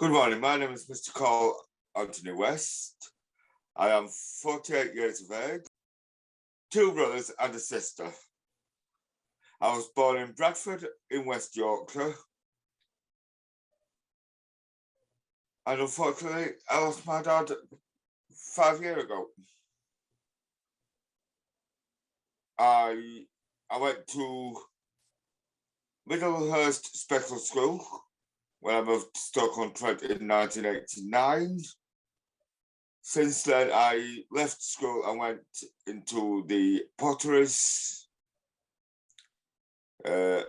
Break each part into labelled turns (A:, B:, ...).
A: Good morning, my name is Mr. Cole Anthony West. I am 48 years of age, 2 brothers and a sister. I was born in Bradford in West Yorkshire. And unfortunately, I lost my dad 5 years ago. I went to Middlehurst Special School when I moved to Stoke-on-Trent in 1989. Since then, I left school and went into the potteries. I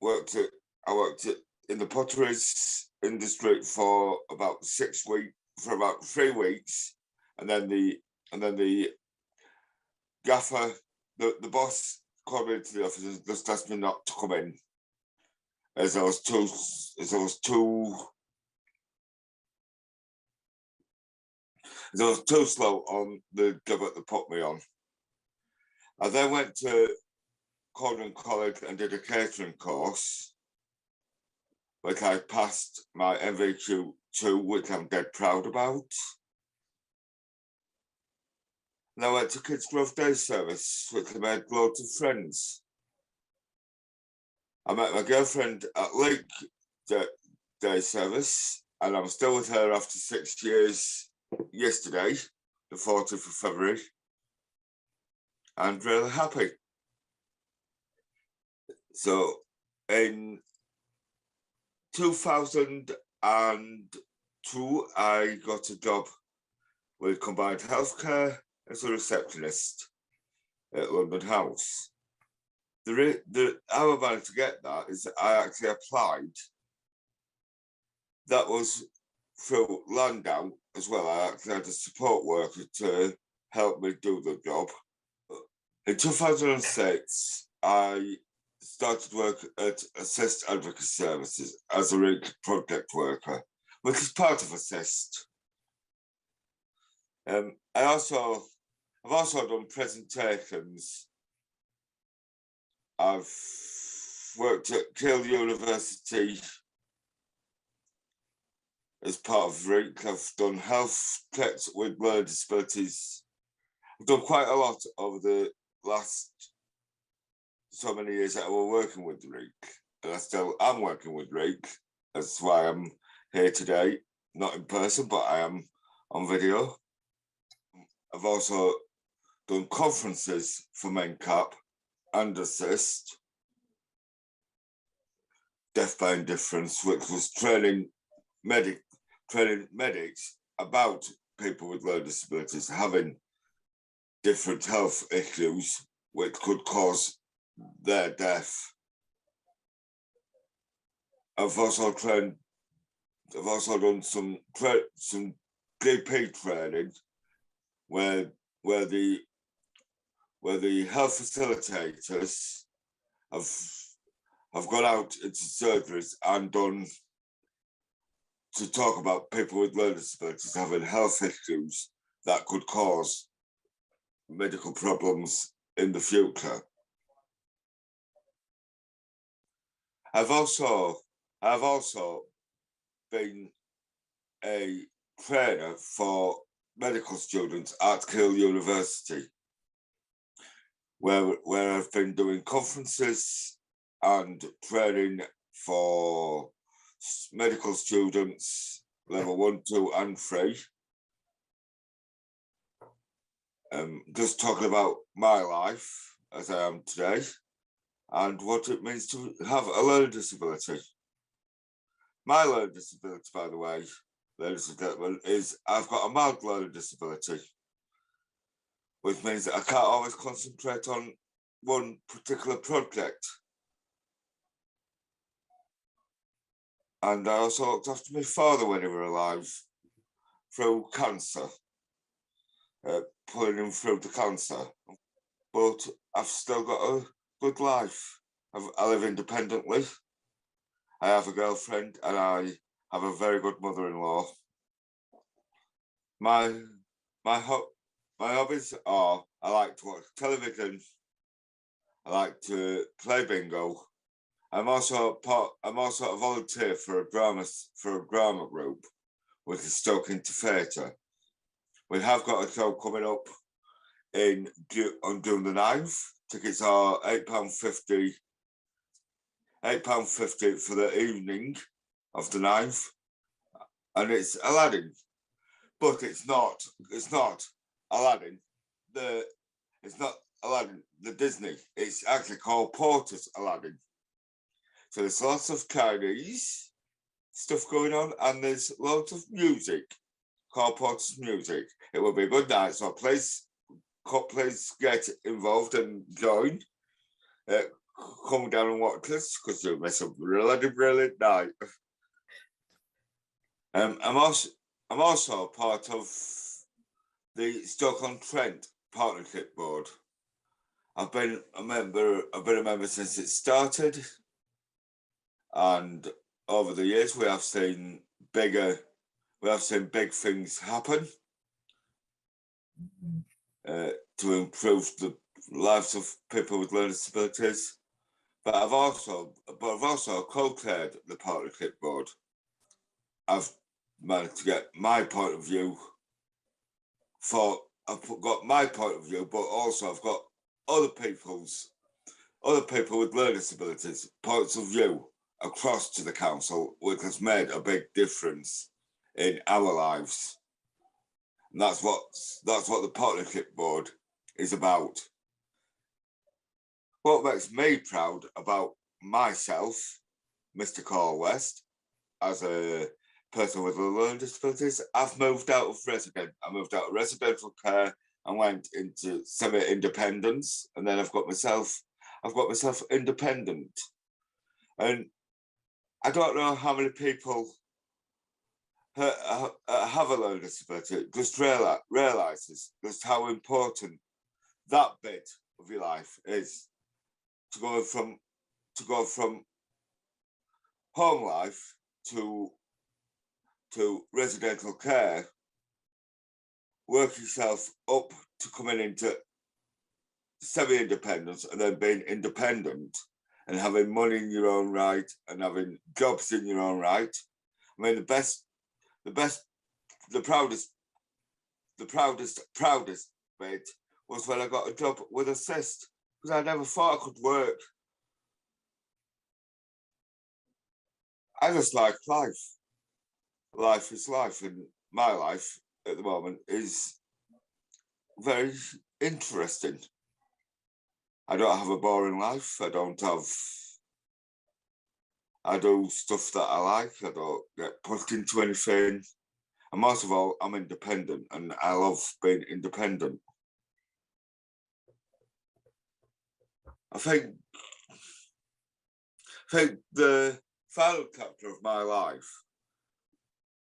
A: worked in the potteries industry for about 3 weeks, and then the gaffer, the boss, called me to the office and just asked me not to come in, as I was too slow on the job that they put me on. I then went to Corden College and did a catering course, which I passed my MVQ2, which I'm dead proud about. And I went to Kids Growth Day Service, which I made loads of friends. I met my girlfriend at Lake Day Service, and I'm still with her after 6 years yesterday, the 14th of February, and really happy. So in 2002, I got a job with Combined Healthcare as a receptionist at London House. How I managed to get that is I actually applied. That was through Landau as well. I actually had a support worker to help me do the job. In 2006, I started work at Assist Advocacy Services as a project worker, which is part of Assist. I've also done presentations. I've worked at Keele University as part of REAK. I've done health checks with learning disabilities. I've done quite a lot over the last so many years that I was working with REAK, and I still am working with REAK. That's why I'm here today, not in person, but I am on video. I've also done conferences for MenCap and Assist, Deaf by Indifference, which was training medics about people with learning disabilities having different health issues which could cause their death. I've also done some GP training where the health facilitators have gone out into surgeries and done to talk about people with learning disabilities having health issues that could cause medical problems in the future. I've also been a trainer for medical students at Keele University, where I've been doing conferences and training for medical students, level 1, 2, and 3. Just talking about my life as I am today and what it means to have a learning disability. My learning disability, by the way, ladies and gentlemen, is I've got a mild learning disability, which means that I can't always concentrate on one particular project. And I also looked after my father when he was alive through cancer, pulling him through the cancer. But I've still got a good life. I live independently. I have a girlfriend and I have a very good mother-in-law. My hobbies are, I like to watch television, I like to play bingo, I'm also a volunteer for a drama group with the Stoke-on-Trent Theatre. We have got a show coming up on June the 9th. Tickets are £8.50. £8.50 for the evening of the 9th, and it's Aladdin, but it's not Aladdin. It's not Aladdin the Disney. It's actually called Porter's Aladdin. So there's lots of Chinese stuff going on, and there's lots of music called Porter's Music. It will be a good night, so please get involved and join. Come down and watch this because you'll miss a really brilliant night. I'm also part of the Stoke-on-Trent Partnership Board. I've been a member since it started, and over the years we have seen big things happen to improve the lives of people with learning disabilities. But I've also co-chaired the partnership board. I've managed to get my point of view. I've got my point of view, but also I've got other people with learning disabilities points of view across to the council, which has made a big difference in our lives. And that's what the partnership board is about. What makes me proud about myself, Mr. Carl West, as a person with learning disabilities, I've moved out of residential care and went into semi-independence, and then I've got myself independent. And I don't know how many people have a learning disability just realizes just how important that bit of your life is, to go from home life to residential care, work yourself up to coming into semi-independence and then being independent and having money in your own right and having jobs in your own right. I mean, the proudest bit was when I got a job with Assist, because I never thought I could work. I just like life. Life is life, and my life at the moment is very interesting. I don't have a boring life. I do stuff that I like. I don't get put into anything. And most of all, I'm independent, and I love being independent. I think the final chapter of my life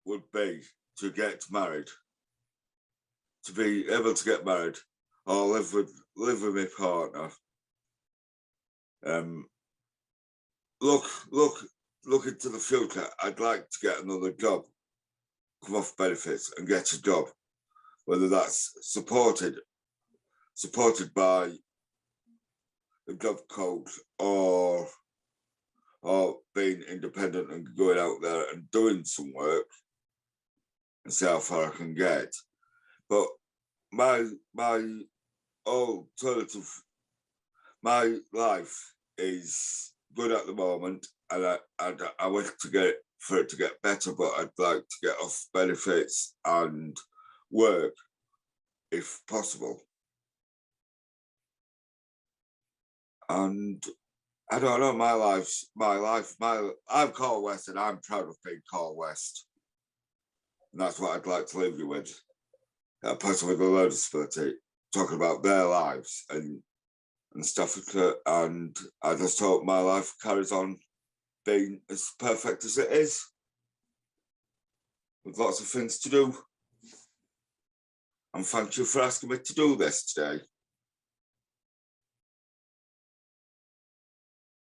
A: would be to get married, to be able to get married or live with my partner. Look into the future. I'd like to get another job, come off benefits and get a job, whether that's supported by a job coach or being independent and going out there and doing some work and see how far I can get. But my alternative, my life is good at the moment, and I wish for it to get better, but I'd like to get off benefits and work if possible. And I don't know, my life. I'm Carl West, and I'm proud of being Carl West. And that's what I'd like to leave you with. A person with a learning disability talking about their lives and Staffordshire, and I just hope my life carries on being as perfect as it is, with lots of things to do. And thank you for asking me to do this today.